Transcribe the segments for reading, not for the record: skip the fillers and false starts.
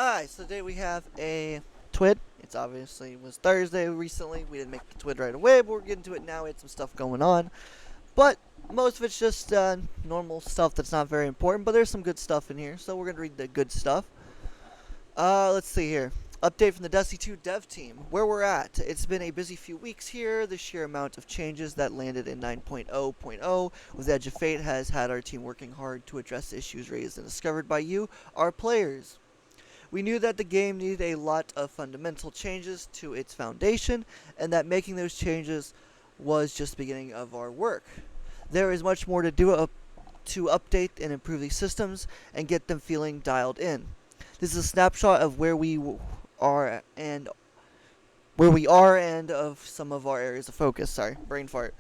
Alright, so today we have a TWID. It's obviously was Thursday recently. We didn't make the TWID right away, but we're getting to it now. We had some stuff going on. But most of it's just normal stuff that's not very important, but there's some good stuff in here, so we're going to read the good stuff. Let's see here. Update from the Destiny 2 dev team. Where we're at. It's been a busy few weeks here. The sheer amount of changes that landed in 9.0.0 with Edge of Fate has had our team working hard to address issues raised and discovered by you, our players. We knew that the game needed a lot of fundamental changes to its foundation, and that making those changes was just the beginning of our work. There is much more to do to update and improve these systems and get them feeling dialed in. This is a snapshot of where we are and of some of our areas of focus. Sorry, brain fart.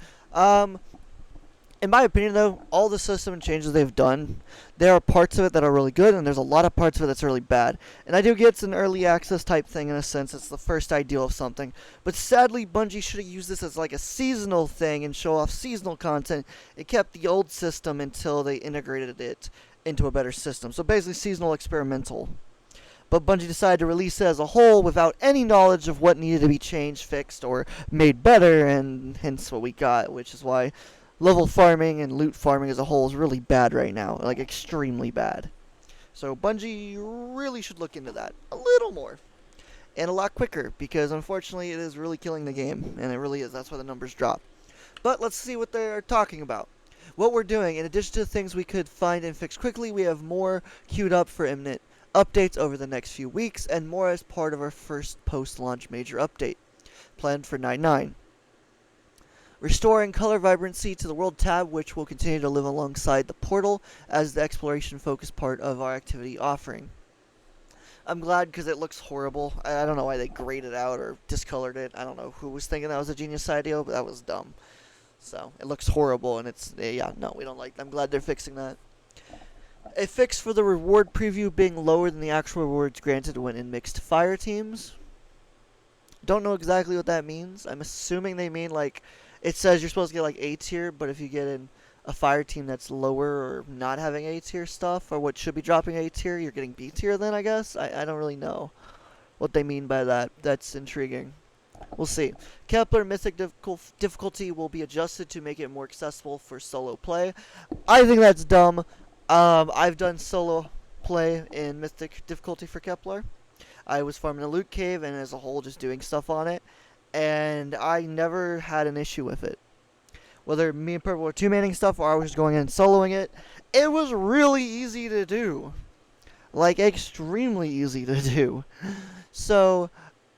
In my opinion, though, all the system changes they've done, there are parts of it that are really good, and there's a lot of parts of it that's really bad. And I do get it's an early access type thing in a sense. It's the first ideal of something. But sadly, Bungie should have used this as like a seasonal thing and show off seasonal content. It kept the old system until they integrated it into a better system. So basically, seasonal experimental. But Bungie decided to release it as a whole without any knowledge of what needed to be changed, fixed, or made better, and hence what we got, which is why level farming and loot farming as a whole is really bad right now, like extremely bad. So Bungie really should look into that a little more, and a lot quicker, because unfortunately it is really killing the game, and it really is. That's why the numbers drop. But let's see what they're talking about. What we're doing, in addition to things we could find and fix quickly, we have more queued up for imminent updates over the next few weeks, and more as part of our first post-launch major update, planned for 9.9. Restoring color vibrancy to the world tab, which will continue to live alongside the portal as the exploration-focused part of our activity offering. I'm glad because it looks horrible. I don't know why they grayed it out or discolored it. I don't know who was thinking that was a genius idea, but that was dumb. So, it looks horrible, and it's, yeah, no, we don't like it. I'm glad they're fixing that. A fix for the reward preview being lower than the actual rewards granted when in mixed fire teams. Don't know exactly what that means. I'm assuming they mean, like, it says you're supposed to get like A tier, but if you get in a fire team that's lower or not having A tier stuff, or what should be dropping A tier, you're getting B tier then, I guess? I don't really know what they mean by that. That's intriguing. We'll see. Kepler Mythic difficulty will be adjusted to make it more accessible for solo play. I think that's dumb. I've done solo play in Mythic difficulty for Kepler. I was farming a loot cave and as a whole just doing stuff on it. And I never had an issue with it. Whether me and Purple were two-manning stuff or I was just going in and soloing it, it was really easy to do. Like, extremely easy to do. So,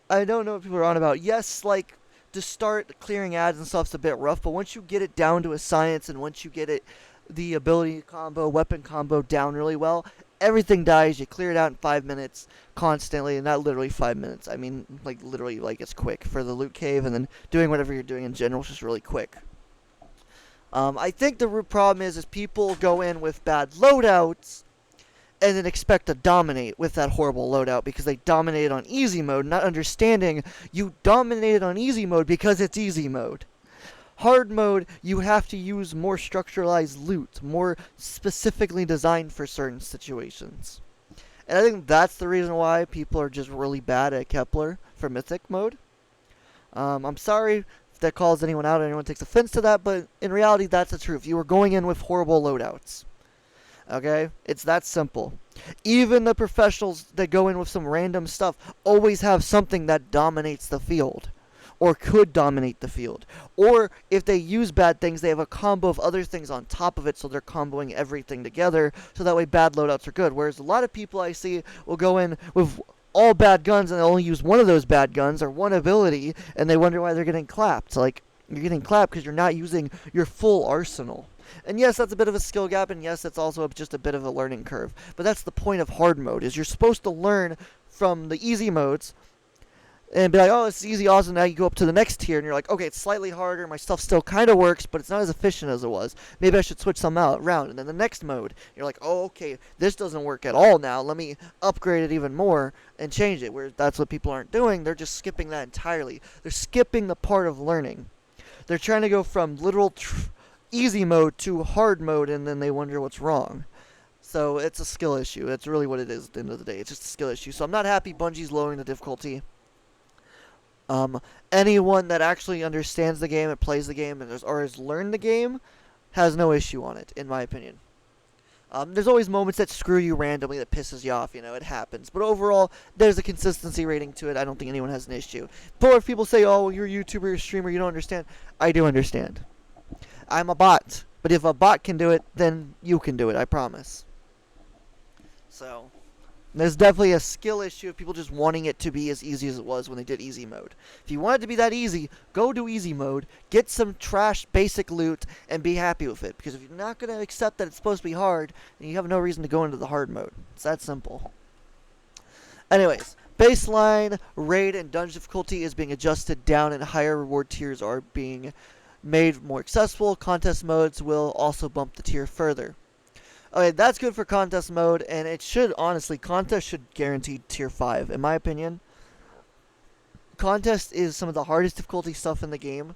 I don't know what people are on about. Yes, like, to start clearing ads and stuff's a bit rough, but once you get it down to a science and once you get it, the ability combo, weapon combo down really well, everything dies. You clear it out in 5 minutes constantly, and not literally 5 minutes. I mean, like, literally, like, it's quick for the loot cave, and then doing whatever you're doing in general is just really quick. I think the root problem is people go in with bad loadouts and then expect to dominate with that horrible loadout because they dominated on easy mode, not understanding you dominated on easy mode because it's easy mode. Hard mode, you have to use more structuralized loot, more specifically designed for certain situations. And I think that's the reason why people are just really bad at Kepler for Mythic mode. I'm sorry if that calls anyone out or anyone takes offense to that, but in reality, that's the truth. You were going in with horrible loadouts. Okay? It's that simple. Even the professionals that go in with some random stuff always have something that dominates the field. Or could dominate the field. Or if they use bad things, they have a combo of other things on top of it, so they're comboing everything together, so that way bad loadouts are good. Whereas a lot of people I see will go in with all bad guns and they'll only use one of those bad guns or one ability, and they wonder why they're getting clapped. Like, you're getting clapped because you're not using your full arsenal. And yes, that's a bit of a skill gap, and yes, that's also just a bit of a learning curve. But that's the point of hard mode, is you're supposed to learn from the easy modes, and be like, oh, it's easy, awesome. Now you go up to the next tier, and you're like, okay, it's slightly harder. My stuff still kind of works, but it's not as efficient as it was. Maybe I should switch some out around. And then the next mode, you're like, oh, okay, this doesn't work at all now. Let me upgrade it even more and change it. Where that's what people aren't doing. They're just skipping that entirely. They're skipping the part of learning. They're trying to go from literal easy mode to hard mode, and then they wonder what's wrong. So it's a skill issue. That's really what it is at the end of the day. It's just a skill issue. So I'm not happy Bungie's lowering the difficulty. Anyone that actually understands the game and plays the game or has learned the game has no issue on it, in my opinion. There's always moments that screw you randomly that pisses you off, it happens. But overall, there's a consistency rating to it. I don't think anyone has an issue. But if people say, oh, you're a YouTuber, you're a streamer, you don't understand, I do understand. I'm a bot. But if a bot can do it, then you can do it, I promise. So, there's definitely a skill issue of people just wanting it to be as easy as it was when they did easy mode. If you want it to be that easy, go do easy mode, get some trash basic loot, and be happy with it. Because if you're not going to accept that it's supposed to be hard, then you have no reason to go into the hard mode. It's that simple. Anyways, baseline, raid, and dungeon difficulty is being adjusted down and higher reward tiers are being made more accessible. Contest modes will also bump the tier further. Okay, that's good for contest mode, and it should, honestly, contest should guarantee tier 5, in my opinion. Contest is some of the hardest difficulty stuff in the game,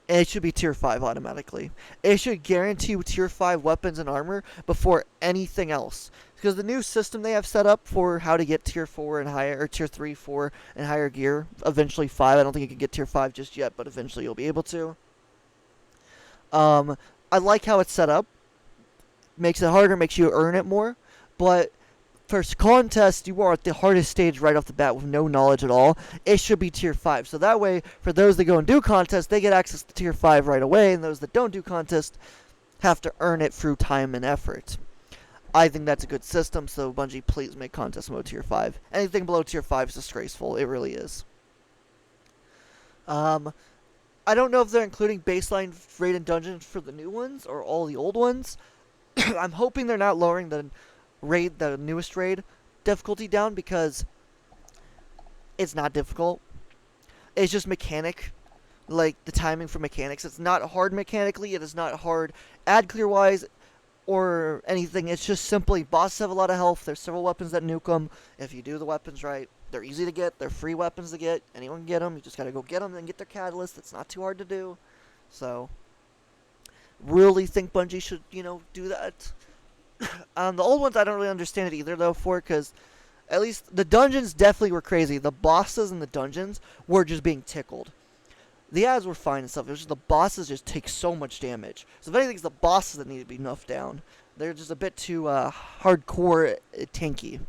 and it should be tier 5 automatically. It should guarantee tier 5 weapons and armor before anything else. Because the new system they have set up for how to get tier 4 and higher, or tier 3, 4, and higher gear, eventually 5, I don't think you can get tier 5 just yet, but eventually you'll be able to. I like how it's set up. Makes it harder, makes you earn it more, but for contest, you are at the hardest stage right off the bat with no knowledge at all. It should be tier 5, so that way, for those that go and do contest, they get access to tier 5 right away, and those that don't do contest have to earn it through time and effort. I think that's a good system, so Bungie, please make contest mode tier 5. Anything below tier 5 is disgraceful, it really is. I don't know if they're including baseline raid and dungeons for the new ones, or all the old ones. I'm hoping they're not lowering the newest raid difficulty down, because it's not difficult. It's just mechanic, like the timing for mechanics. It's not hard mechanically. It is not hard ad clear wise or anything. It's just simply bosses have a lot of health. There's several weapons that nuke them. If you do the weapons right, they're easy to get. They're free weapons to get. Anyone can get them. You just gotta go get them and get their catalyst. It's not too hard to do. So, really think Bungie should, do that. The old ones, I don't really understand it either, though, because at least the dungeons definitely were crazy. The bosses in the dungeons were just being tickled. The ads were fine and stuff. It was just the bosses just take so much damage. So if anything, it's the bosses that need to be nuffed down. They're just a bit too hardcore tanky.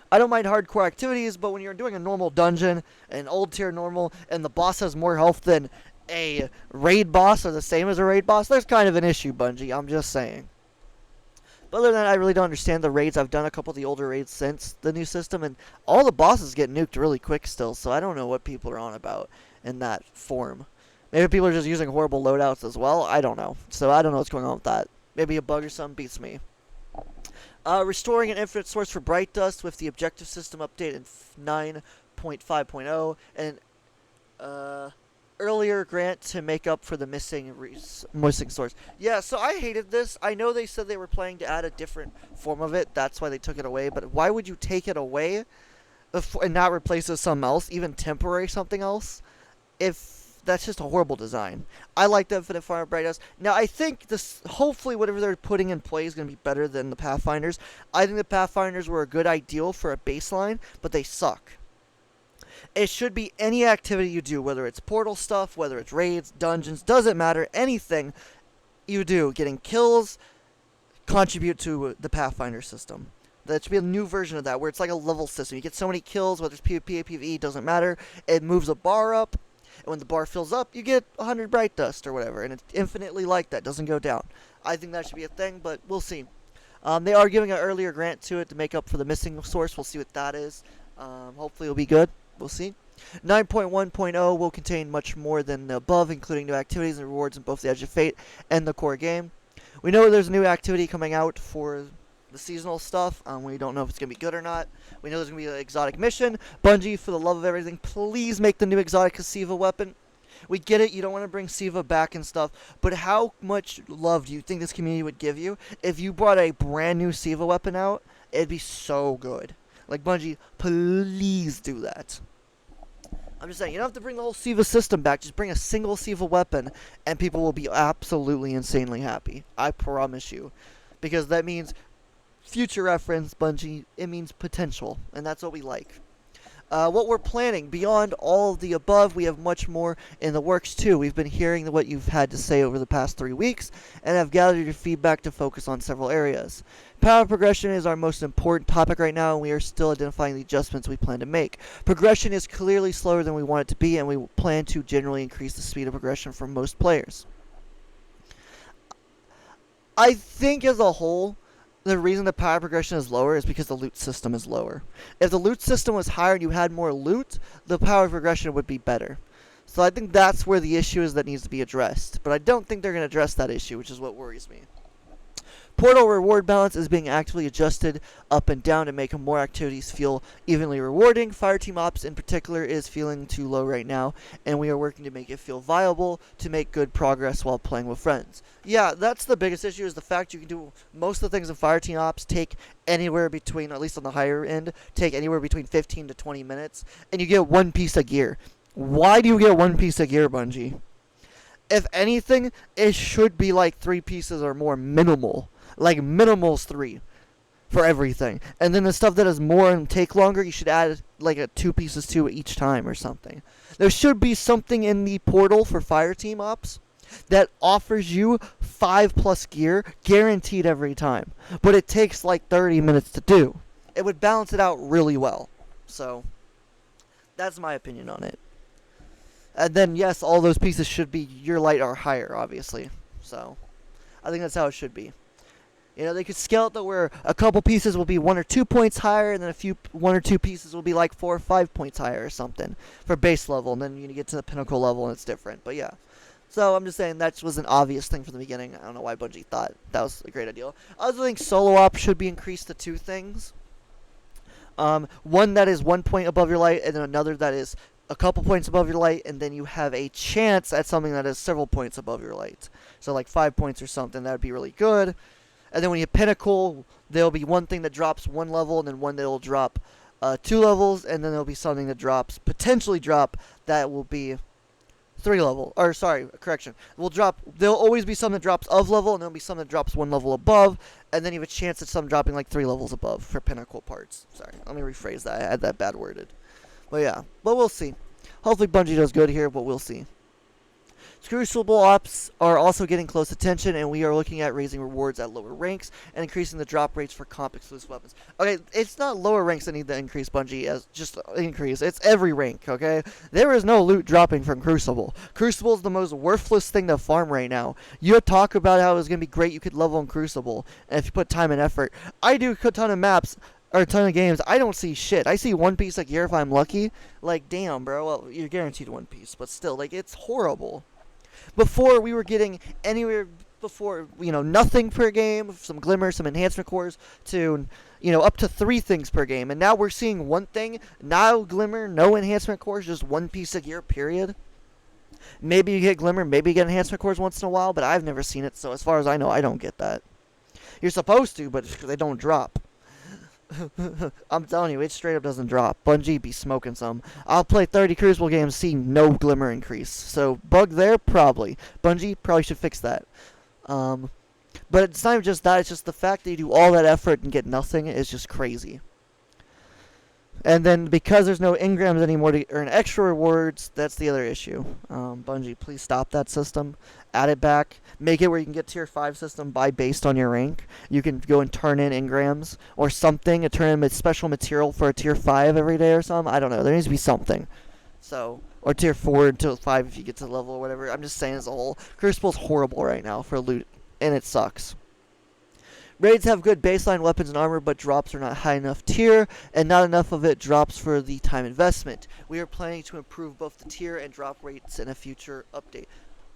I don't mind hardcore activities, but when you're doing a normal dungeon, an old tier normal, and the boss has more health than a raid boss or the same as a raid boss, there's kind of an issue, Bungie. I'm just saying. But other than that, I really don't understand the raids. I've done a couple of the older raids since the new system, and all the bosses get nuked really quick still, so I don't know what people are on about in that form. Maybe people are just using horrible loadouts as well. I don't know. So I don't know what's going on with that. Maybe a bug or something beats me. Restoring an infinite source for Bright Dust with the objective system update in 9.5.0, and earlier grant to make up for the missing source. Yeah, so I hated this. I know they said they were planning to add a different form of it. That's why they took it away. But why would you take it away and not replace it with something else, even temporary something else, if that's just a horrible design? I like the Infinite Fire Bright Dust. Now, I think this, hopefully whatever they're putting in play is going to be better than the Pathfinders. I think the Pathfinders were a good ideal for a baseline, but they suck. It should be any activity you do, whether it's portal stuff, whether it's raids, dungeons, doesn't matter. Anything you do, getting kills, contribute to the Pathfinder system. That should be a new version of that, where it's like a level system. You get so many kills, whether it's PvP or PvE, doesn't matter. It moves a bar up, and when the bar fills up, you get 100 Bright Dust or whatever, and it's infinitely like that, doesn't go down. I think that should be a thing, but we'll see. They are giving an earlier grant to it to make up for the missing source. We'll see what that is. Hopefully it'll be good. We'll see. 9.1.0 will contain much more than the above, including new activities and rewards in both the Edge of Fate and the core game. We know there's a new activity coming out for the seasonal stuff. We don't know if it's going to be good or not. We know there's going to be an exotic mission. Bungie, for the love of everything, please make the new exotic Siva weapon. We get it, you don't want to bring Siva back and stuff, but how much love do you think this community would give you if you brought a brand new Siva weapon out? It'd be so good. Like, Bungie, please do that. I'm just saying, you don't have to bring the whole Siva system back. Just bring a single Siva weapon, and people will be absolutely insanely happy. I promise you. because that means future reference, Bungie. It means potential, and that's what we like. What we're planning beyond all of the above, we have much more in the works too. We've been hearing what you've had to say over the past 3 weeks, and have gathered your feedback to focus on several areas. Power progression is our most important topic right now, and we are still identifying the adjustments we plan to make. Progression is clearly slower than we want it to be, and we plan to generally increase the speed of progression for most players. I think as a whole, the reason the power progression is lower is because the loot system is lower. If the loot system was higher and you had more loot, the power progression would be better. So I think that's where the issue is that needs to be addressed. But I don't think they're going to address that issue, which is what worries me. Portal reward balance is being actively adjusted up and down to make more activities feel evenly rewarding. Fireteam Ops in particular is feeling too low right now, and we are working to make it feel viable to make good progress while playing with friends. Yeah, that's the biggest issue, is the fact you can do most of the things in Fireteam Ops take anywhere between, at least on the higher end, take anywhere between 15 to 20 minutes, and you get one piece of gear. Why do you get one piece of gear, Bungie? If anything, it should be like 3 pieces or more minimal. Like, minimal's 3 for everything. And then the stuff that is more and take longer, you should add like 2 pieces to each time or something. There should be something in the portal for Fireteam Ops that offers you 5+ gear guaranteed every time. But it takes like 30 minutes to do. It would balance it out really well. So, that's my opinion on it. And then, yes, all those pieces should be your light or higher, obviously. So, I think that's how it should be. You know, they could scale it to where a couple pieces will be 1 or 2 points higher, and then 1 or 2 pieces will be like 4 or 5 points higher or something for base level, and then you get to the pinnacle level and it's different. But yeah. So I'm just saying that was an obvious thing from the beginning. I don't know why Bungie thought that was a great idea. I also think solo op should be increased to 2 things. One that is 1 point above your light, and then another that is a couple points above your light, and then you have a chance at something that is several points above your light. So like 5 points or something, that would be really good. And then when you hit pinnacle, there'll be one thing that drops 1 level, and then one that will drop 2 levels, and then there'll be something that potentially drop, that will be 3 level. Or sorry, correction. There'll always be something that drops of level, and there'll be something that drops 1 level above, and then you have a chance at some dropping like 3 levels above for pinnacle parts. Sorry, let me rephrase that. I had that bad worded. But yeah, but we'll see. Hopefully Bungie does good here, but we'll see. Crucible ops are also getting close attention, and we are looking at raising rewards at lower ranks and increasing the drop rates for comp exclusive weapons. Okay, it's not lower ranks that need to increase, Bungie, as just increase. It's every rank, okay? There is no loot dropping from Crucible. Crucible is the most worthless thing to farm right now. You talk about how it was going to be great, you could level in Crucible, and if you put time and effort. I do a ton of maps, or a ton of games, I don't see shit. I see 1 piece of gear if I'm lucky. Like, damn, bro, well, you're guaranteed 1 piece, but still, like, it's horrible. Before, we were getting nothing per game, some glimmer, some enhancement cores, to, up to 3 things per game. And now we're seeing 1 thing, no glimmer, no enhancement cores, just 1 piece of gear, period. Maybe you get glimmer, maybe you get enhancement cores once in a while, but I've never seen it, so as far as I know, I don't get that. You're supposed to, but they don't drop. I'm telling you, it straight up doesn't drop. Bungie be smoking some. I'll play 30 Crucible games, see no glimmer increase. So, bug there? Probably. Bungie probably should fix that. But it's not even just that, it's just the fact that you do all that effort and get nothing is just crazy. And then, because there's no engrams anymore to earn extra rewards, that's the other issue. Bungie, please stop that system. Add it back. Make it where you can get tier 5 system based on your rank. You can go and turn in engrams or something, and turn in a special material for a tier 5 every day or something. I don't know. There needs to be something. So, or tier 4 until 5 if you get to the level or whatever. I'm just saying as a whole. Crucible's horrible right now for loot, and it sucks. Raids have good baseline weapons and armor, but drops are not high enough tier, and not enough of it drops for the time investment. We are planning to improve both the tier and drop rates in a future update.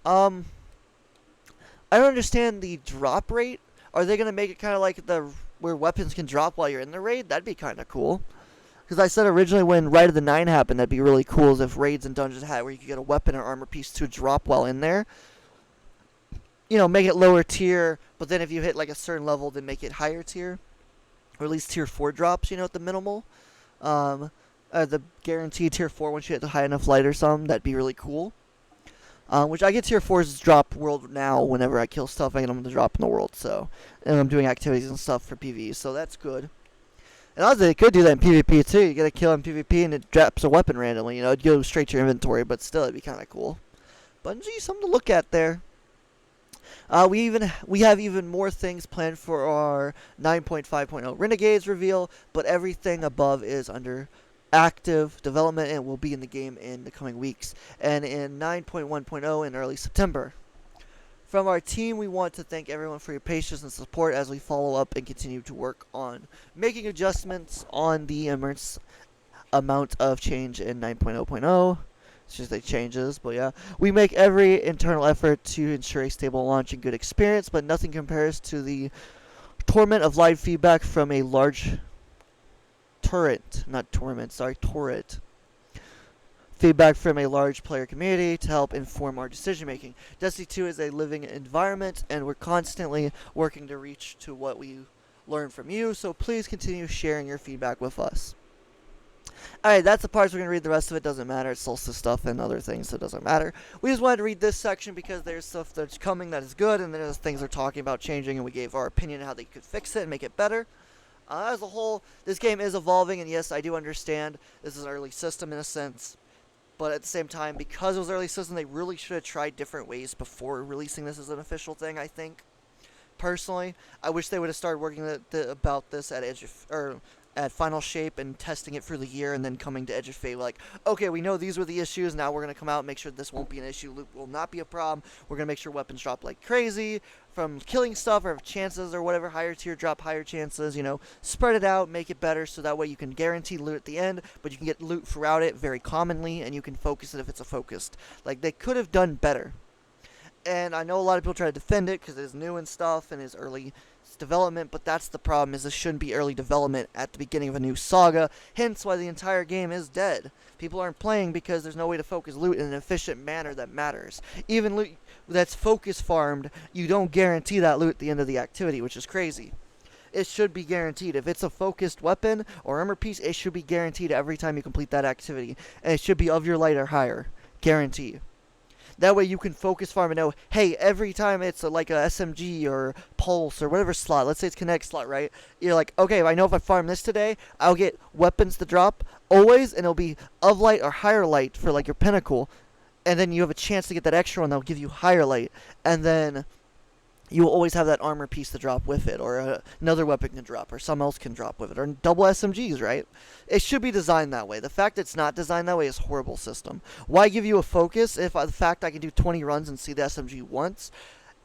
I don't understand the drop rate. Are they going to make it kind of like where weapons can drop while you're in the raid? That'd be kind of cool. Because I said originally when Rite of the 9 happened, that'd be really cool as if raids and dungeons had where you could get a weapon or armor piece to drop while in there. Make it lower tier, but then if you hit like a certain level, then make it higher tier. Or at least tier 4 drops, at the minimal. The guaranteed tier 4 once you hit the high enough light or something, that'd be really cool. Which I get tier 4s drop world now whenever I kill stuff. I get them to drop in the world. So, and I'm doing activities and stuff for PvE, so that's good. And honestly, they could do that in PvP too. You get a kill in PvP and it drops a weapon randomly. You know, it'd go straight to your inventory, but still, it'd be kind of cool. Bungie, something to look at there. We have even more things planned for our 9.5.0 Renegades reveal, but everything above is under active development and will be in the game in the coming weeks, and in 9.1.0 in early September. From our team, we want to thank everyone for your patience and support as we follow up and continue to work on making adjustments on the immense amount of change in 9.0.0. It's just like changes, but yeah. We make every internal effort to ensure a stable launch and good experience, but nothing compares to the torment of live feedback from a large turret. Feedback from a large player community to help inform our decision making. Destiny 2 is a living environment, and we're constantly working to reach to what we learn from you, so please continue sharing your feedback with us. Alright, that's the parts we're going to read. The rest of it doesn't matter. It's Solstice stuff and other things, so it doesn't matter. We just wanted to read this section because there's stuff that's coming that is good, and there's things they're talking about changing, and we gave our opinion on how they could fix it and make it better. As a whole, this game is evolving, and yes, I do understand this is an early system in a sense. But at the same time, because it was early system, they really should have tried different ways before releasing this as an official thing, I think. Personally, I wish they would have started working about this at Final Shape and testing it for the year and then coming to Edge of Fate like, okay, we know these were the issues, now we're going to come out and make sure this won't be an issue, loot will not be a problem, we're going to make sure weapons drop like crazy from killing stuff or chances or whatever, higher tier drop higher chances, you know, spread it out, make it better so that way you can guarantee loot at the end, but you can get loot throughout it very commonly and you can focus it if it's a focused. Like, they could have done better. And I know a lot of people try to defend it because it's new and stuff and it's early development, but that's the problem, is this shouldn't be early development at the beginning of a new saga, hence why the entire game is dead. People aren't playing because there's no way to focus loot in an efficient manner that matters. Even loot that's focus farmed, you don't guarantee that loot at the end of the activity, which is crazy. It should be guaranteed. If it's a focused weapon or armor piece, it should be guaranteed every time you complete that activity, and it should be of your light or higher. Guarantee. That way you can focus farm and know, hey, every time it's like a SMG or Pulse or whatever slot, let's say it's Kinetic slot, right? You're like, okay, I know if I farm this today, I'll get weapons to drop always, and it'll be of light or higher light for like your pinnacle, and then you have a chance to get that extra one that'll give you higher light, and then you will always have that armor piece to drop with it, or another weapon can drop, or something else can drop with it, or double SMGs, right? It should be designed that way. The fact it's not designed that way is a horrible system. Why give you a focus if the fact I can do 20 runs and see the SMG once,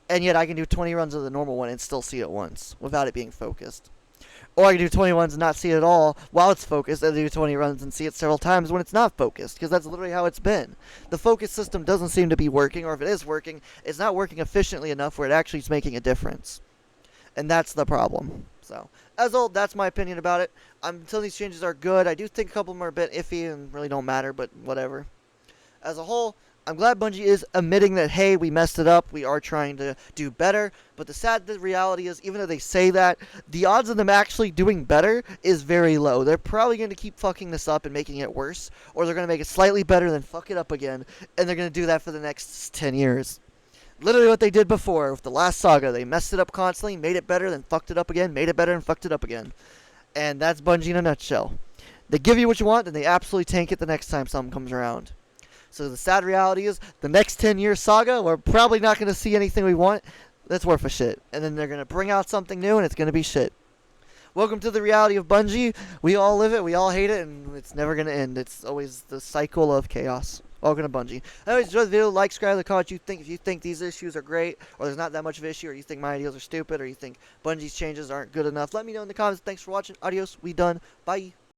and yet I can do 20 runs of the normal one and still see it once, without it being focused? Or I can do 20 runs and not see it at all while it's focused, and do 20 runs and see it several times when it's not focused, because that's literally how it's been. The focus system doesn't seem to be working, or if it is working, it's not working efficiently enough where it actually is making a difference. And that's the problem. So, as a whole, that's my opinion about it. Until these changes are good, I do think a couple of them are a bit iffy and really don't matter, but whatever. As a whole, I'm glad Bungie is admitting that, hey, we messed it up, we are trying to do better, but the sad reality is, even though they say that, the odds of them actually doing better is very low. They're probably going to keep fucking this up and making it worse, or they're going to make it slightly better, then fuck it up again, and they're going to do that for the next 10 years. Literally what they did before with the last saga. They messed it up constantly, made it better, then fucked it up again, made it better, and fucked it up again. And that's Bungie in a nutshell. They give you what you want, and they absolutely tank it the next time something comes around. So the sad reality is, the next 10-year saga, we're probably not going to see anything we want that's worth a shit. And then they're going to bring out something new, and it's going to be shit. Welcome to the reality of Bungie. We all live it, we all hate it, and it's never going to end. It's always the cycle of chaos. Welcome to Bungie. Anyways, enjoy the video, like, subscribe, comment you think. If you think these issues are great, or there's not that much of an issue, or you think my ideas are stupid, or you think Bungie's changes aren't good enough, let me know in the comments. Thanks for watching. Adios. We done. Bye.